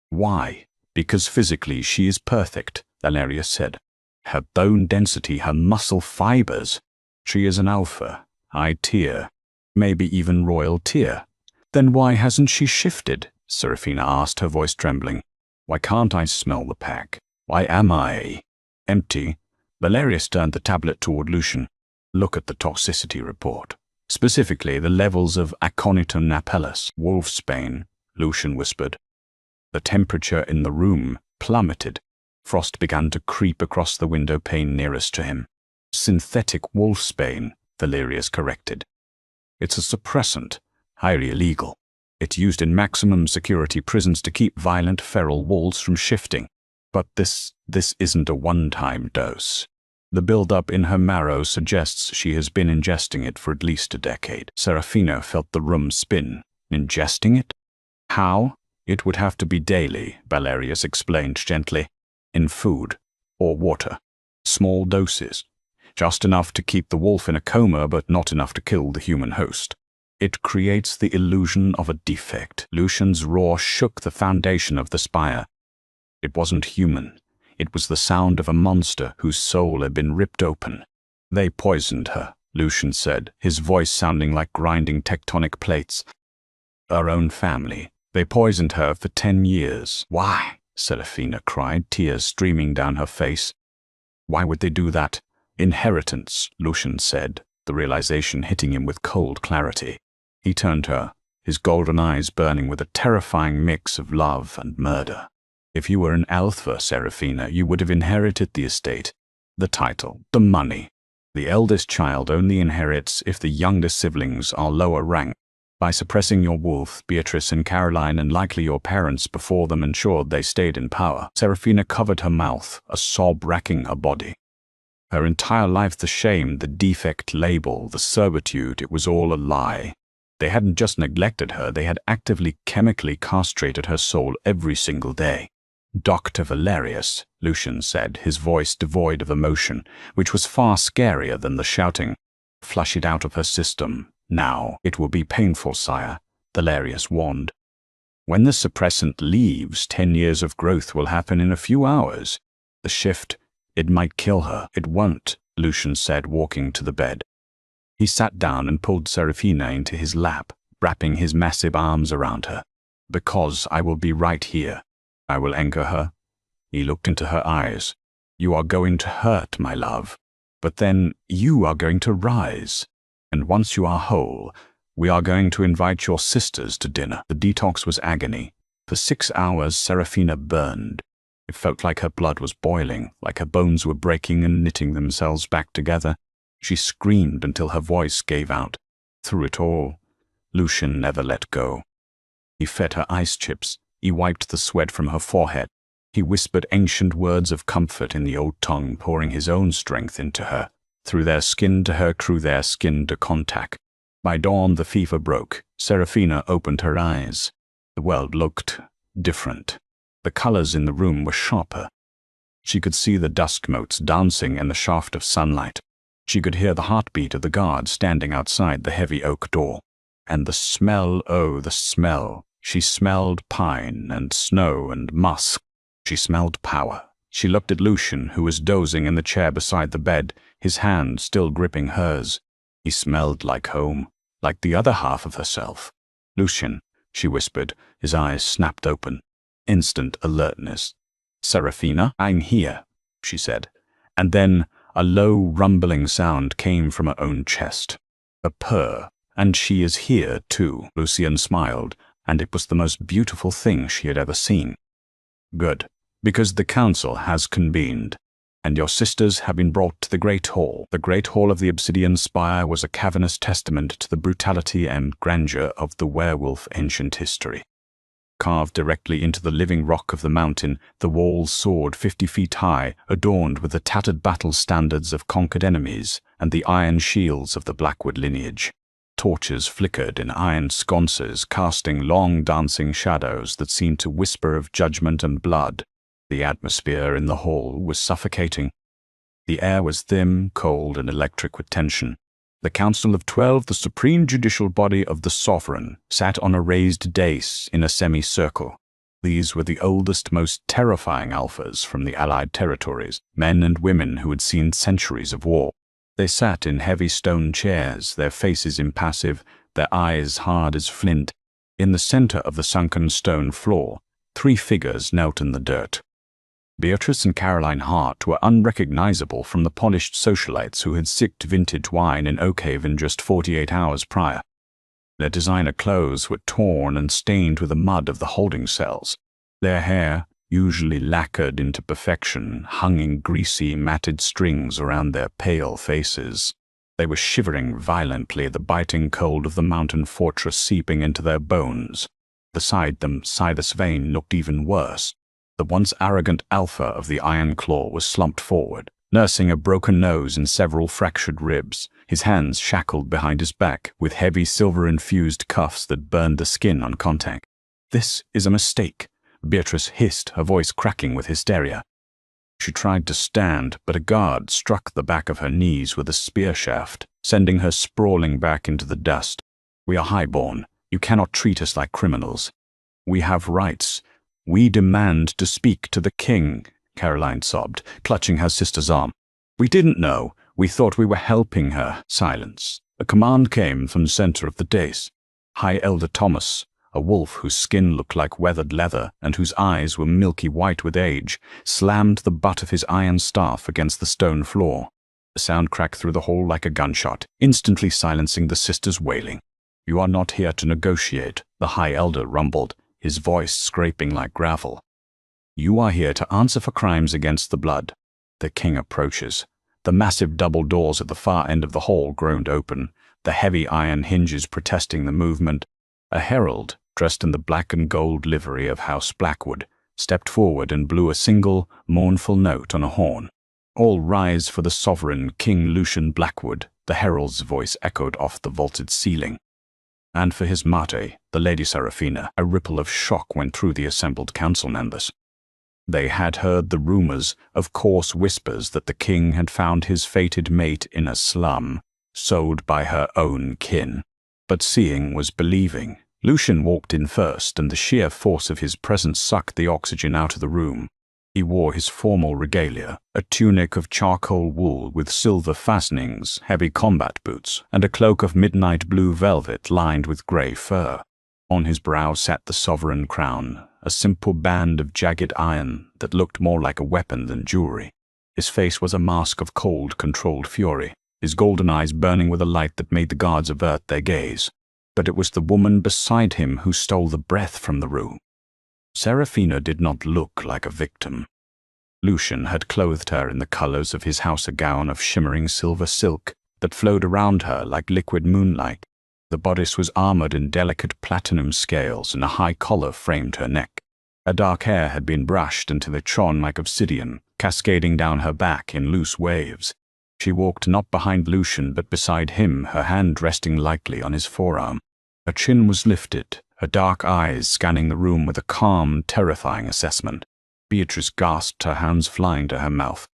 "Why?" "Because physically she is perfect," Valerius said. "Her bone density, her muscle fibers. She is an alpha, high tier, maybe even royal tier." "Then why hasn't she shifted?" Serafina asked, her voice trembling. "Why can't I smell the pack? Why am I empty?" Valerius turned the tablet toward Lucian. "Look at the toxicity report. Specifically, the levels of Aconitum napellus, wolfsbane," Lucian whispered. The temperature in the room plummeted. Frost began to creep across the window pane nearest to him. "Synthetic wolfsbane," Valerius corrected. "It's a suppressant, highly illegal. It's used in maximum security prisons to keep violent feral wolves from shifting. But this isn't a one-time dose. The build-up in her marrow suggests she has been ingesting it for at least a decade." Serafina felt the room spin. "Ingesting it? How?" "It would have to be daily," Valerius explained gently. "In food or water. Small doses. Just enough to keep the wolf in a coma, but not enough to kill the human host." It creates the illusion of a defect. Lucian's roar shook the foundation of the spire. It wasn't human. It was the sound of a monster whose soul had been ripped open. They poisoned her, Lucian said, his voice sounding like grinding tectonic plates. Our own family. They poisoned her for 10 years. Why? Serafina cried, tears streaming down her face. Why would they do that? Inheritance, Lucian said, the realization hitting him with cold clarity. He turned to her, his golden eyes burning with a terrifying mix of love and murder. If you were an Alpha, Serafina, you would have inherited the estate, the title, the money. The eldest child only inherits if the youngest siblings are lower ranked. By suppressing your wolf, Beatrice and Caroline and likely your parents before them ensured they stayed in power. Serafina covered her mouth, a sob racking her body. Her entire life, the shame, the defect label, the servitude, it was all a lie. They hadn't just neglected her, they had actively chemically castrated her soul every single day. Dr. Valerius, Lucian said, his voice devoid of emotion, which was far scarier than the shouting. Flush it out of her system. Now, it will be painful, sire, Valerius warned. When the suppressant leaves, 10 years of growth will happen in a few hours. The shift, it might kill her. It won't, Lucian said, walking to the bed. He sat down and pulled Serafina into his lap, wrapping his massive arms around her. Because I will be right here. I will anchor her. He looked into her eyes. You are going to hurt, my love. But then you are going to rise. And once you are whole, we are going to invite your sisters to dinner. The detox was agony. For 6 hours, Serafina burned. It felt like her blood was boiling, like her bones were breaking and knitting themselves back together. She screamed until her voice gave out. Through it all, Lucian never let go. He fed her ice chips. He wiped the sweat from her forehead. He whispered ancient words of comfort in the old tongue, pouring his own strength into her. Through their skin to her, through their skin to contact. By dawn, the fever broke. Serafina opened her eyes. The world looked different. The colors in the room were sharper. She could see the dusk motes dancing in the shaft of sunlight. She could hear the heartbeat of the guard standing outside the heavy oak door. And the smell, oh, the smell. She smelled pine and snow and musk. She smelled power. She looked at Lucian, who was dozing in the chair beside the bed, his hand still gripping hers. He smelled like home, like the other half of herself. Lucian, she whispered, his eyes snapped open. Instant alertness. Serafina, I'm here, she said. And then a low, rumbling sound came from her own chest. A purr. And she is here, too. Lucian smiled, and it was the most beautiful thing she had ever seen. Good. Because the council has convened, and your sisters have been brought to the Great Hall. The Great Hall of the Obsidian Spire was a cavernous testament to the brutality and grandeur of the werewolf ancient history. Carved directly into the living rock of the mountain, the walls soared 50 feet high, adorned with the tattered battle standards of conquered enemies and the iron shields of the Blackwood lineage. Torches flickered in iron sconces, casting long dancing shadows that seemed to whisper of judgment and blood. The atmosphere in the hall was suffocating. The air was thin, cold, and electric with tension. The Council of 12, the supreme judicial body of the sovereign, sat on a raised dais in a semicircle. These were the oldest, most terrifying alphas from the Allied territories, men and women who had seen centuries of war. They sat in heavy stone chairs, their faces impassive, their eyes hard as flint. In the center of the sunken stone floor, 3 figures knelt in the dirt. Beatrice and Caroline Hart were unrecognizable from the polished socialites who had sipped vintage wine in Oakhaven just 48 hours prior. Their designer clothes were torn and stained with the mud of the holding cells. Their hair, usually lacquered into perfection, hung in greasy, matted strings around their pale faces. They were shivering violently, the biting cold of the mountain fortress seeping into their bones. Beside them, Silas Vane looked even worse. The once arrogant alpha of the Iron Claw was slumped forward, nursing a broken nose and several fractured ribs, his hands shackled behind his back with heavy silver-infused cuffs that burned the skin on contact. "This is a mistake," Beatrice hissed, her voice cracking with hysteria. She tried to stand, but a guard struck the back of her knees with a spear shaft, sending her sprawling back into the dust. We are highborn. You cannot treat us like criminals. We have rights. We demand to speak to the king, Caroline sobbed, clutching her sister's arm. We didn't know. We thought we were helping her. Silence. A command came from the center of the dais. High Elder Thomas, a wolf whose skin looked like weathered leather and whose eyes were milky white with age, slammed the butt of his iron staff against the stone floor. A sound cracked through the hall like a gunshot, instantly silencing the sisters' wailing. You are not here to negotiate, the High Elder rumbled, his voice scraping like gravel. You are here to answer for crimes against the blood. The king approaches. The massive double doors at the far end of the hall groaned open, the heavy iron hinges protesting the movement. A herald, dressed in the black and gold livery of House Blackwood, stepped forward and blew a single, mournful note on a horn. All rise for the sovereign King Lucian Blackwood, the herald's voice echoed off the vaulted ceiling. And for his mate, the Lady Seraphina, a ripple of shock went through the assembled council members. They had heard the rumors of coarse whispers that the king had found his fated mate in a slum, sold by her own kin. But seeing was believing. Lucian walked in first, and the sheer force of his presence sucked the oxygen out of the room. He wore his formal regalia, a tunic of charcoal wool with silver fastenings, heavy combat boots, and a cloak of midnight blue velvet lined with grey fur. On his brow sat the sovereign crown, a simple band of jagged iron that looked more like a weapon than jewelry. His face was a mask of cold, controlled fury, his golden eyes burning with a light that made the guards avert their gaze. But it was the woman beside him who stole the breath from the room. Seraphina did not look like a victim. Lucian had clothed her in the colors of his house, a gown of shimmering silver silk that flowed around her like liquid moonlight. The bodice was armored in delicate platinum scales, and a high collar framed her neck. Her dark hair had been brushed until it shone like obsidian, cascading down her back in loose waves. She walked not behind Lucian but beside him, her hand resting lightly on his forearm. Her chin was lifted, her dark eyes scanning the room with a calm, terrifying assessment. Beatrice gasped, her hands flying to her mouth.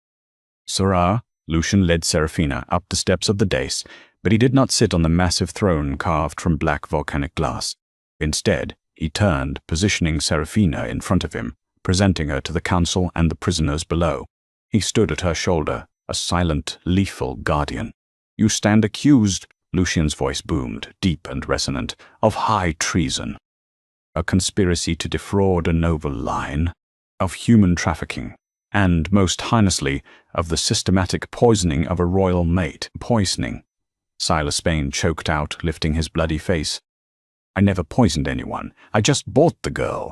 Sirrah, Lucian led Seraphina up the steps of the dais, but he did not sit on the massive throne carved from black volcanic glass. Instead, he turned, positioning Seraphina in front of him, presenting her to the council and the prisoners below. He stood at her shoulder, a silent, lethal guardian. You stand accused, Lucian's voice boomed, deep and resonant, of high treason. A conspiracy to defraud a noble line, of human trafficking, and, most heinously, of the systematic poisoning of a royal mate. Poisoning. Silas Spain choked out, lifting his bloody face. I never poisoned anyone. I just bought the girl.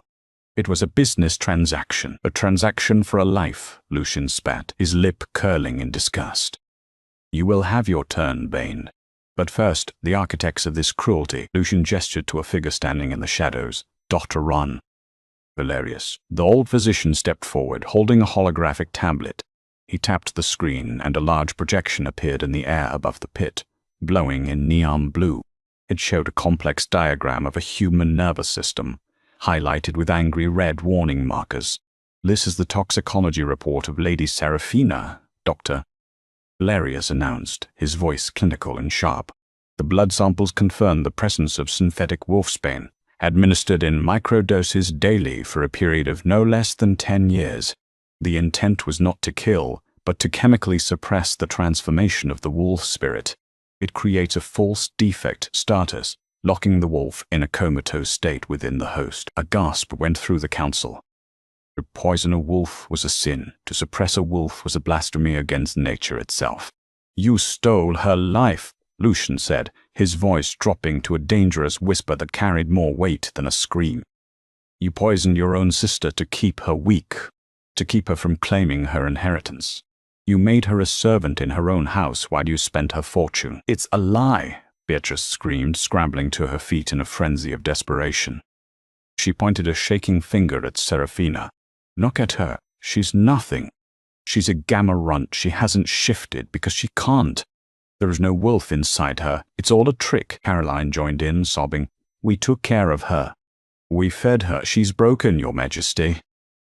It was a business transaction, a transaction for a life, Lucian spat, his lip curling in disgust. You will have your turn, Bane. But first, the architects of this cruelty, Lucian gestured to a figure standing in the shadows, Dr. Ron. Valerius. The old physician stepped forward, holding a holographic tablet. He tapped the screen, and a large projection appeared in the air above the pit, glowing in neon blue. It showed a complex diagram of a human nervous system, highlighted with angry red warning markers. This is the toxicology report of Lady Seraphina, Dr. Valerius announced, his voice clinical and sharp. The blood samples confirmed the presence of synthetic wolfsbane, administered in microdoses daily for a period of no less than 10 years. The intent was not to kill, but to chemically suppress the transformation of the wolf spirit. It creates a false defect status, locking the wolf in a comatose state within the host. A gasp went through the council. To poison a wolf was a sin. To suppress a wolf was a blasphemy against nature itself. You stole her life, Lucian said, his voice dropping to a dangerous whisper that carried more weight than a scream. You poisoned your own sister to keep her weak, to keep her from claiming her inheritance. You made her a servant in her own house while you spent her fortune. It's a lie, Beatrice screamed, scrambling to her feet in a frenzy of desperation. She pointed a shaking finger at Seraphina. Look at her. She's nothing. She's a gamma runt. She hasn't shifted because she can't. There is no wolf inside her. It's all a trick. Caroline joined in, sobbing. We took care of her. We fed her. She's broken, Your Majesty.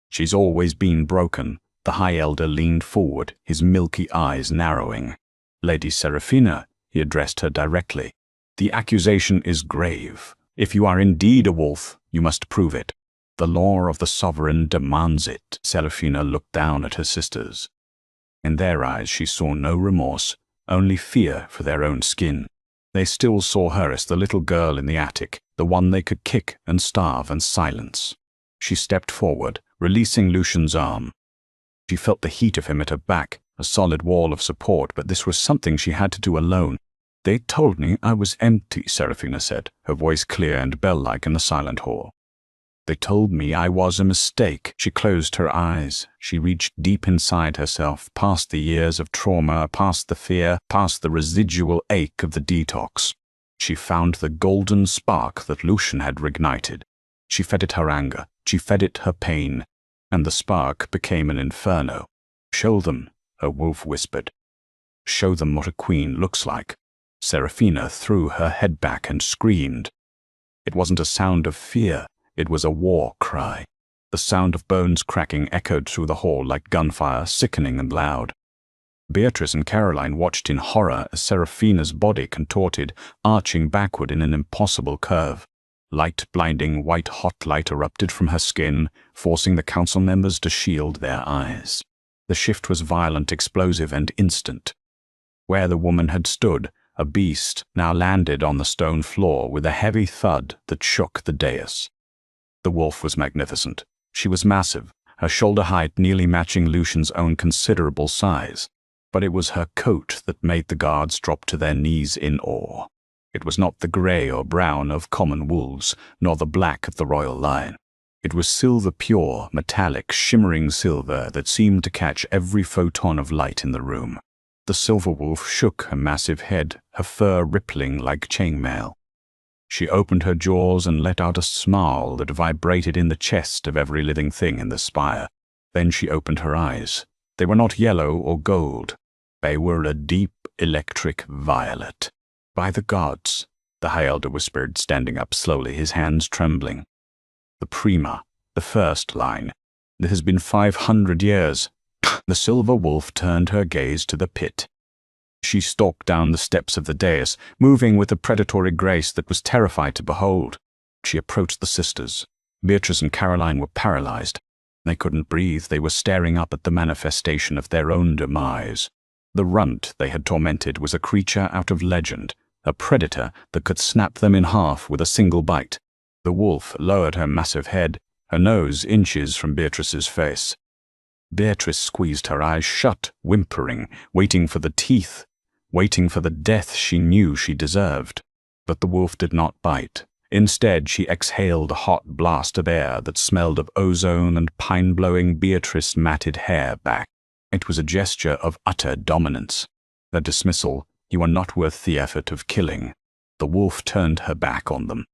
She's always been broken. The High Elder leaned forward, his milky eyes narrowing. Lady Seraphina, he addressed her directly. The accusation is grave. If you are indeed a wolf, you must prove it. The law of the sovereign demands it." Serafina looked down at her sisters. In their eyes she saw no remorse, only fear for their own skin. They still saw her as the little girl in the attic, the one they could kick and starve and silence. She stepped forward, releasing Lucian's arm. She felt the heat of him at her back, a solid wall of support, but this was something she had to do alone. "They told me I was empty," Serafina said, her voice clear and bell-like in the silent hall. "They told me I was a mistake." She closed her eyes. She reached deep inside herself, past the years of trauma, past the fear, past the residual ache of the detox. She found the golden spark that Lucian had reignited. She fed it her anger, she fed it her pain, and the spark became an inferno. "Show them," her wolf whispered. "Show them what a queen looks like." Serafina threw her head back and screamed. It wasn't a sound of fear. It was a war cry. The sound of bones cracking echoed through the hall like gunfire, sickening and loud. Beatrice and Caroline watched in horror as Serafina's body contorted, arching backward in an impossible curve. Light, blinding, white-hot light erupted from her skin, forcing the council members to shield their eyes. The shift was violent, explosive, and instant. Where the woman had stood, a beast now landed on the stone floor with a heavy thud that shook the dais. The wolf was magnificent. She was massive, her shoulder height nearly matching Lucian's own considerable size. But it was her coat that made the guards drop to their knees in awe. It was not the grey or brown of common wolves, nor the black of the royal lion. It was silver pure, metallic, shimmering silver that seemed to catch every photon of light in the room. The silver wolf shook her massive head, her fur rippling like chainmail. She opened her jaws and let out a smile that vibrated in the chest of every living thing in the spire. Then she opened her eyes. They were not yellow or gold. They were a deep, electric violet. "By the gods," the High Elder whispered, standing up slowly, his hands trembling. "The Prima, the first line. It has been 500 years. The silver wolf turned her gaze to the pit. She stalked down the steps of the dais, moving with a predatory grace that was terrified to behold. She approached the sisters. Beatrice and Caroline were paralyzed. They couldn't breathe. They were staring up at the manifestation of their own demise. The runt they had tormented was a creature out of legend, a predator that could snap them in half with a single bite. The wolf lowered her massive head, her nose inches from Beatrice's face. Beatrice squeezed her eyes shut, whimpering, waiting for the teeth, waiting for the death she knew she deserved. But the wolf did not bite. Instead, she exhaled a hot blast of air that smelled of ozone and pine, blowing Beatrice's matted hair back. It was a gesture of utter dominance. A dismissal. "You are not worth the effort of killing." The wolf turned her back on them.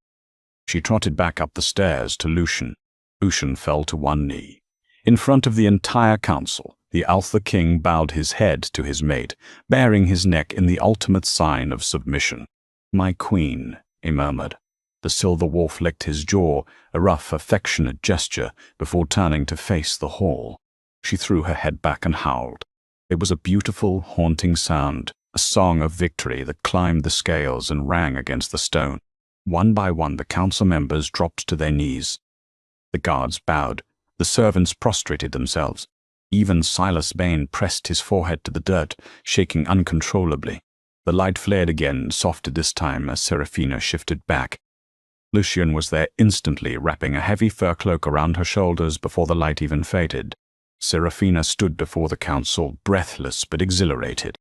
She trotted back up the stairs to Lucian. Lucian fell to one knee. In front of the entire council, the Alpha King bowed his head to his mate, baring his neck in the ultimate sign of submission. "My queen," he murmured. The silver wolf licked his jaw, a rough, affectionate gesture, before turning to face the hall. She threw her head back and howled. It was a beautiful, haunting sound, a song of victory that climbed the scales and rang against the stone. One by one, the council members dropped to their knees. The guards bowed. The servants prostrated themselves. Even Silas Bane pressed his forehead to the dirt, shaking uncontrollably. The light flared again, softer this time as Serafina shifted back. Lucian was there instantly, wrapping a heavy fur cloak around her shoulders before the light even faded. Serafina stood before the council, breathless but exhilarated.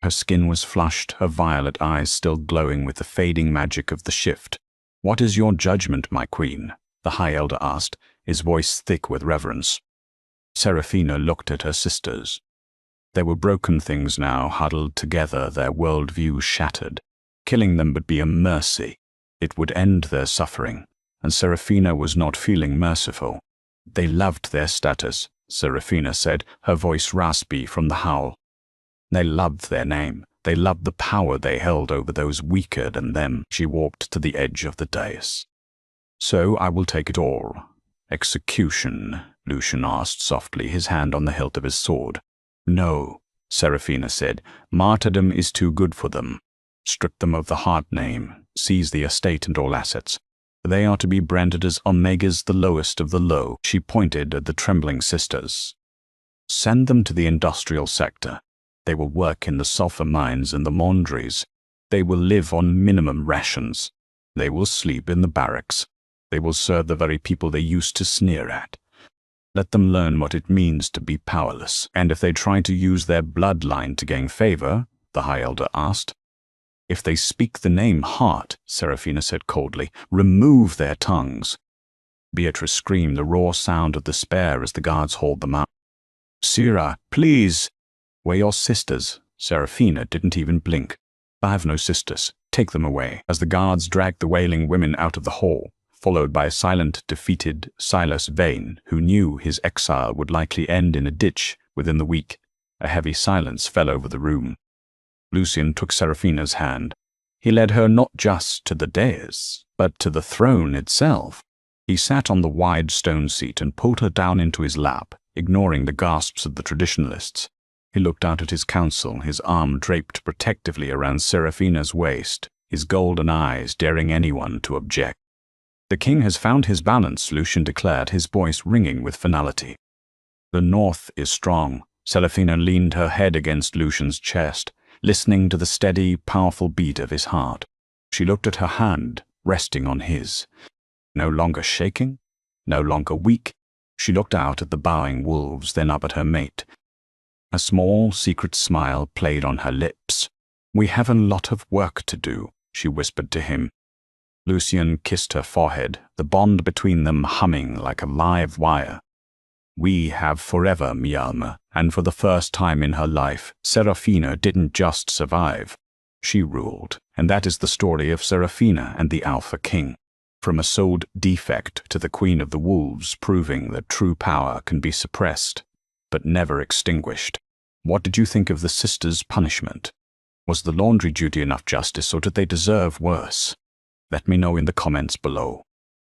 Her skin was flushed, her violet eyes still glowing with the fading magic of the shift. "What is your judgment, my queen?" the High Elder asked, his voice thick with reverence. Serafina looked at her sisters. They were broken things now, huddled together, their worldview shattered. Killing them would be a mercy. It would end their suffering, and Serafina was not feeling merciful. "They loved their status," Serafina said, her voice raspy from the howl. "They loved their name. They loved the power they held over those weaker than them." She walked to the edge of the dais. "So I will take it all." "Execution?" Lucian asked softly, his hand on the hilt of his sword. "No," Serafina said. "Martyrdom is too good for them." Strip them of the hard name, seize the estate and all assets. They are to be branded as Omegas, the lowest of the low. She pointed at the trembling sisters. Send them to the industrial sector. They will work in the sulfur mines and the laundries. They will live on minimum rations. They will sleep in the barracks. They will serve the very people they used to sneer at. Let them learn what it means to be powerless. And if they try to use their bloodline to gain favor, the High Elder asked. If they speak the name Heart, Seraphina said coldly, remove their tongues. Beatrice screamed the raw sound of despair as the guards hauled them out. Sira, please. We're your sisters. Seraphina didn't even blink. I have no sisters. Take them away. As the guards dragged the wailing women out of the hall, followed by a silent, defeated Silas Vane, who knew his exile would likely end in a ditch within the week, a heavy silence fell over the room. Lucian took Seraphina's hand. He led her not just to the dais, but to the throne itself. He sat on the wide stone seat and pulled her down into his lap, ignoring the gasps of the traditionalists. He looked out at his council, his arm draped protectively around Seraphina's waist, his golden eyes daring anyone to object. The king has found his balance, Lucian declared, his voice ringing with finality. The north is strong. Seraphina leaned her head against Lucian's chest, listening to the steady, powerful beat of his heart. She looked at her hand, resting on his. No longer shaking, no longer weak. She looked out at the bowing wolves, then up at her mate. A small, secret smile played on her lips. We have a lot of work to do, she whispered to him. Lucian kissed her forehead, the bond between them humming like a live wire. We have forever, Mjalma, and for the first time in her life, Seraphina didn't just survive. She ruled, and that is the story of Seraphina and the Alpha King. From a souled defect to the Queen of the Wolves, proving that true power can be suppressed, but never extinguished. What did you think of the sisters' punishment? Was the laundry duty enough justice, or did they deserve worse? Let me know in the comments below.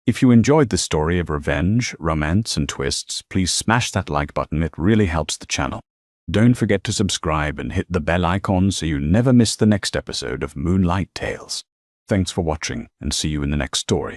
If you enjoyed this story of revenge, romance, and twists, please smash that like button. It really helps the channel. Don't forget to subscribe and hit the bell icon so you never miss the next episode of Moonlight Tales. Thanks for watching, and see you in the next story.